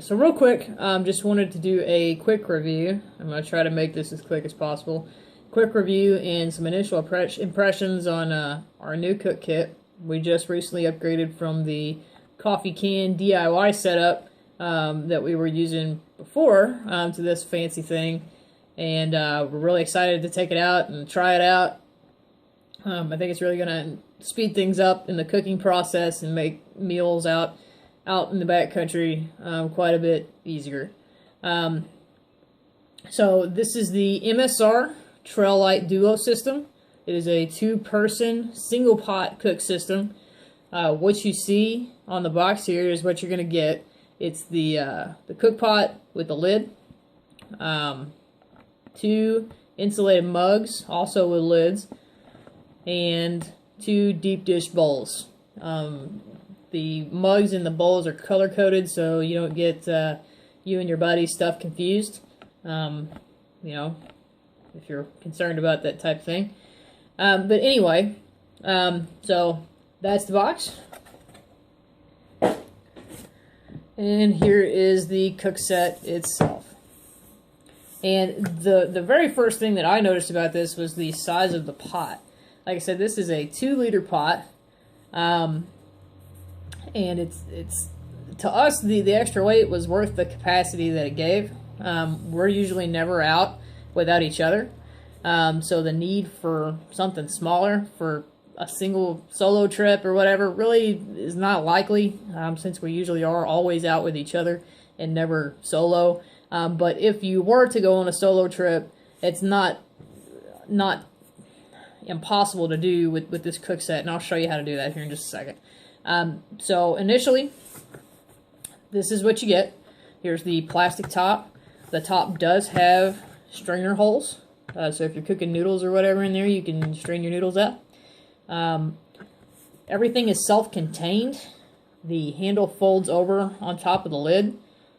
Alright, so real quick, just wanted to do a quick review. I'm going to try to make this as quick as possible. Quick review and some initial impressions on our new cook kit. We just recently upgraded from the coffee can DIY setup that we were using before to this fancy thing. And we're really excited to take it out and try it out. I think it's really going to speed things up in the cooking process and make meals out in the backcountry quite a bit easier. So this is the MSR Lite Duo system. It is a 2-person single pot cook system. What you see on the box here is what you're going to get. It's the cook pot with the lid, 2 insulated mugs, also with lids, and 2 deep dish bowls. The mugs and the bowls are color coded so you don't get you and your buddy's stuff confused. You know, if you're concerned about that type of thing. But anyway, so that's the box. And here is the cook set itself. And the very first thing that I noticed about this was the size of the pot. Like I said, this is a 2-liter pot. And it's to us, the extra weight was worth the capacity that it gave. We're usually never out without each other. So the need for something smaller for a single solo trip or whatever really is not likely, since we usually are always out with each other and never solo. But if you were to go on a solo trip, it's not impossible to do with this cook set, and I'll show you how to do that here in just a second. So initially, this is what you get. Here's the plastic top. The top does have strainer holes, so if you're cooking noodles or whatever in there, you can strain your noodles out. Everything is self-contained. The handle folds over on top of the lid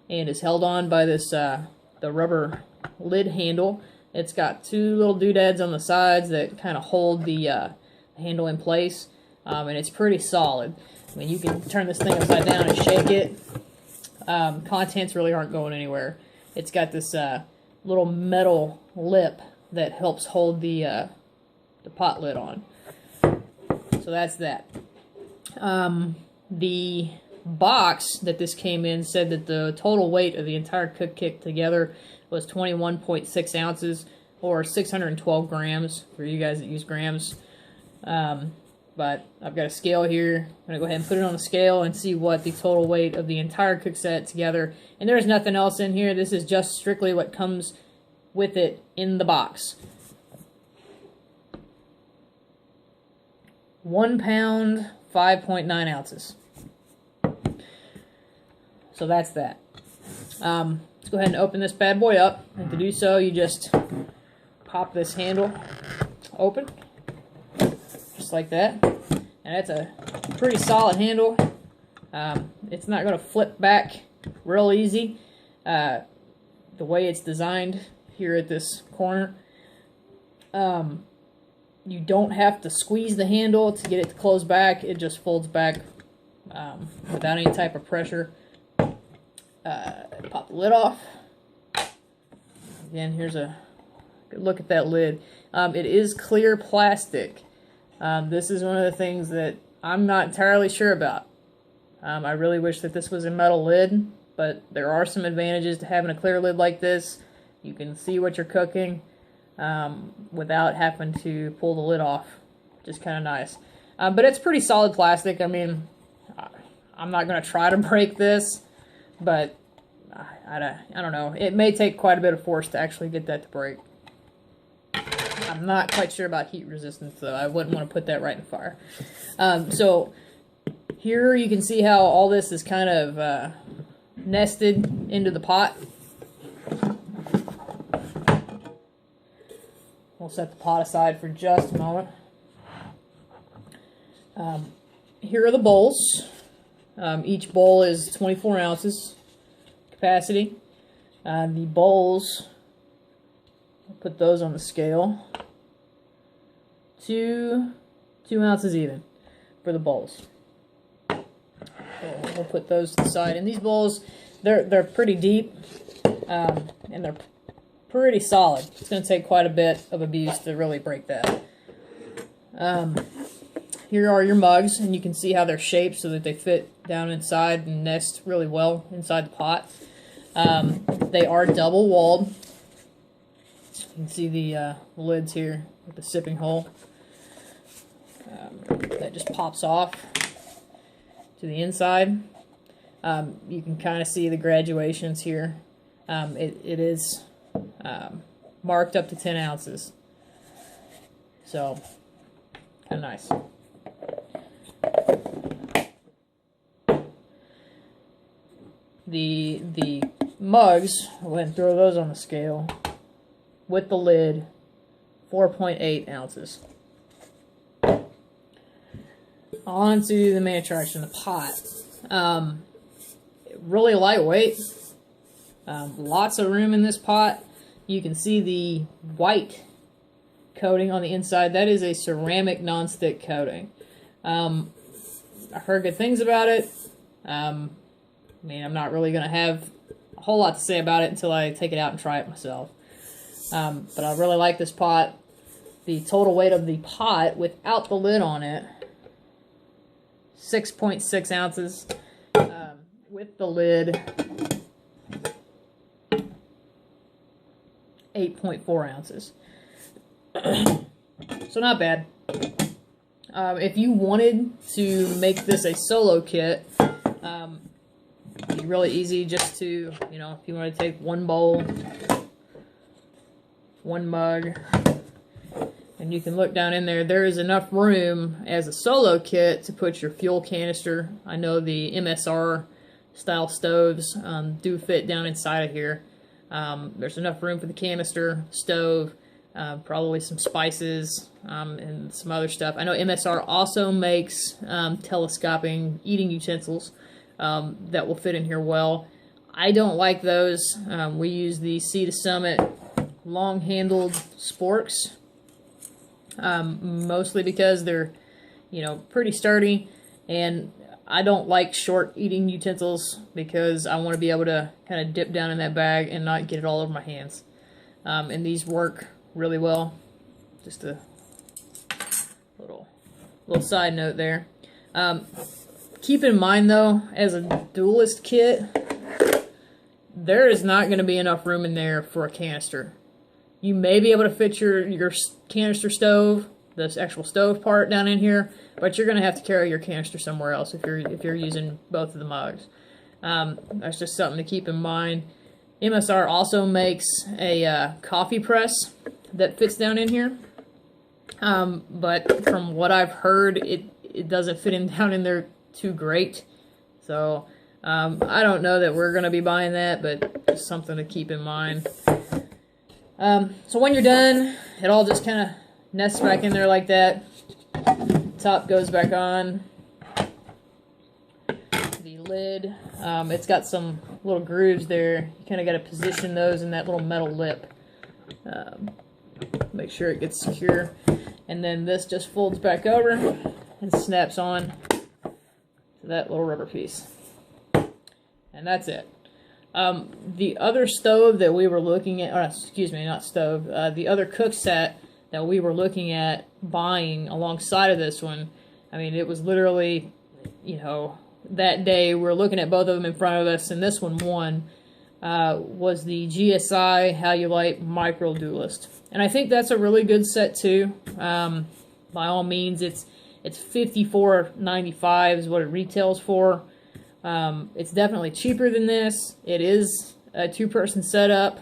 and is held on by this the rubber lid handle. It's got 2 little doodads on the sides that kind of hold the handle in place, and it's pretty solid. I mean, you can turn this thing upside down and shake it. Contents really aren't going anywhere. It's got this little metal lip that helps hold the pot lid on. So that's that. The box that this came in said that the total weight of the entire cook kit together was 21.6 ounces, or 612 grams for you guys that use grams. But I've got a scale here. I'm going to go ahead and put it on the scale and see what the total weight of the entire cook set together. And there's nothing else in here. This is just strictly what comes with it in the box. 1 pound, 5.9 ounces. So that's that. Let's go ahead and open this bad boy up. And to do so, you just pop this handle open. Just like that. And that's a pretty solid handle. It's not going to flip back real easy. The way it's designed here at this corner. You don't have to squeeze the handle to get it to close back. It just folds back without any type of pressure. Pop the lid off. Again, here's a good look at that lid. It is clear plastic. This is one of the things that I'm not entirely sure about. I really wish that this was a metal lid, but there are some advantages to having a clear lid like this. You can see what you're cooking without having to pull the lid off. Just kind of nice. But it's pretty solid plastic. I mean, I'm not going to try to break this, but I don't know. It may take quite a bit of force to actually get that to break. I'm not quite sure about heat resistance, though. I wouldn't want to put that right in the fire. So here you can see how all this is kind of nested into the pot. We'll set the pot aside for just a moment. Here are the bowls. Each bowl is 24 ounces capacity. The bowls, I'll put those on the scale. 2 ounces even for the bowls. So we'll put those to the side. And these bowls, they're pretty deep, and they're pretty solid. It's going to take quite a bit of abuse to really break that. Here are your mugs, and you can see how they're shaped so that they fit down inside and nest really well inside the pot. They are double walled. You can see the lids here with the sipping hole. That just pops off to the inside. You can kind of see the graduations here. It is marked up to 10 ounces. So, kind of nice. The mugs, I'll go ahead and throw those on the scale. With the lid, 4.8 ounces. On to the main attraction, the pot. Really lightweight. Lots of room in this pot. You can see the white coating on the inside. That is a ceramic non-stick coating. I heard good things about it. I mean, I'm not really going to have a whole lot to say about it until I take it out and try it myself. But I really like this pot. The total weight of the pot without the lid on it, 6.6 ounces. With the lid, 8.4 ounces. So not bad. If you wanted to make this a solo kit, it'd be really easy just to, you know, if you want to take one bowl, one mug, and you can look down in there, there is enough room as a solo kit to put your fuel canister. I know the MSR style stoves do fit down inside of here. There's enough room for the canister, stove, probably some spices, and some other stuff. I know MSR also makes telescoping eating utensils that will fit in here well. I don't like those. We use the Sea to Summit long-handled sporks, mostly because they're, you know, pretty sturdy, and I don't like short eating utensils because I want to be able to kind of dip down in that bag and not get it all over my hands. And these work really well. Just a little side note there. Keep in mind though, as a duelist kit, there is not going to be enough room in there for a canister. You may be able to fit your canister stove, this actual stove part down in here, but you're going to have to carry your canister somewhere else if you're using both of the mugs. That's just something to keep in mind. MSR also makes a coffee press that fits down in here, but from what I've heard, it doesn't fit down in there too great. So I don't know that we're going to be buying that, but just something to keep in mind. So when you're done, it all just kind of nests back in there like that. Top goes back on. The lid, it's got some little grooves there. You kind of got to position those in that little metal lip. Make sure it gets secure. And then this just folds back over and snaps on to that little rubber piece. And that's it. The other stove that we were looking at, or excuse me, not stove, the other cook set that we were looking at buying alongside of this one, I mean, it was literally, you know, that day we were looking at both of them in front of us, and this one won, was the GSI How You Lite Micro Duelist. And I think that's a really good set too. By all means, it's $54.95 is what it retails for. It's definitely cheaper than this. It is a two-person setup.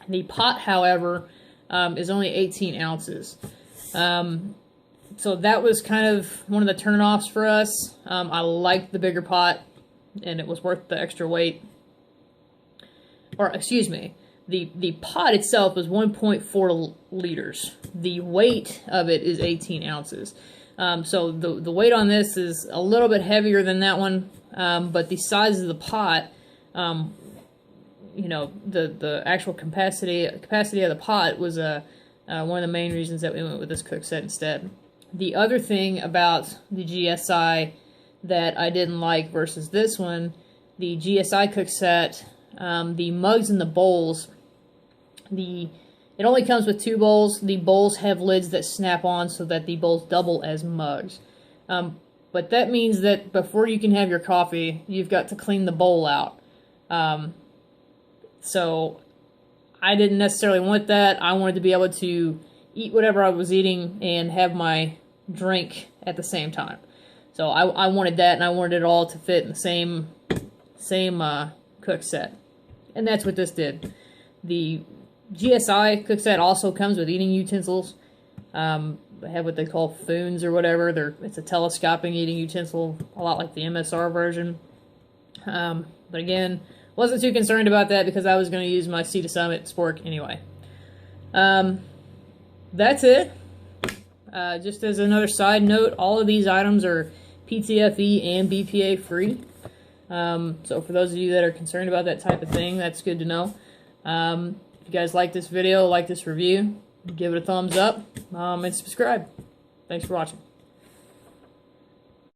The pot, however, is only 18 ounces. So that was kind of one of the turn-offs for us. I liked the bigger pot, and it was worth the extra weight. Or, excuse me, the pot itself was 1.4 liters. The weight of it is 18 ounces. So the weight on this is a little bit heavier than that one, but the size of the pot, you know, the actual capacity of the pot was one of the main reasons that we went with this cook set instead. The other thing about the GSI that I didn't like versus this one, the GSI cook set, the mugs and the bowls, it only comes with 2 bowls. The bowls have lids that snap on so that the bowls double as mugs. But that means that before you can have your coffee, you've got to clean the bowl out. So I didn't necessarily want that. I wanted to be able to eat whatever I was eating and have my drink at the same time. So I wanted that, and I wanted it all to fit in the same cook set. And that's what this did. The GSI cook set also comes with eating utensils. They have what they call foons or whatever. It's a telescoping eating utensil, a lot like the MSR version. But again, wasn't too concerned about that because I was going to use my Sea to Summit spork anyway. That's it. Just as another side note, all of these items are PTFE and BPA free. So for those of you that are concerned about that type of thing, that's good to know. If you guys like this video, like this review, give it a thumbs up, and subscribe. Thanks for watching.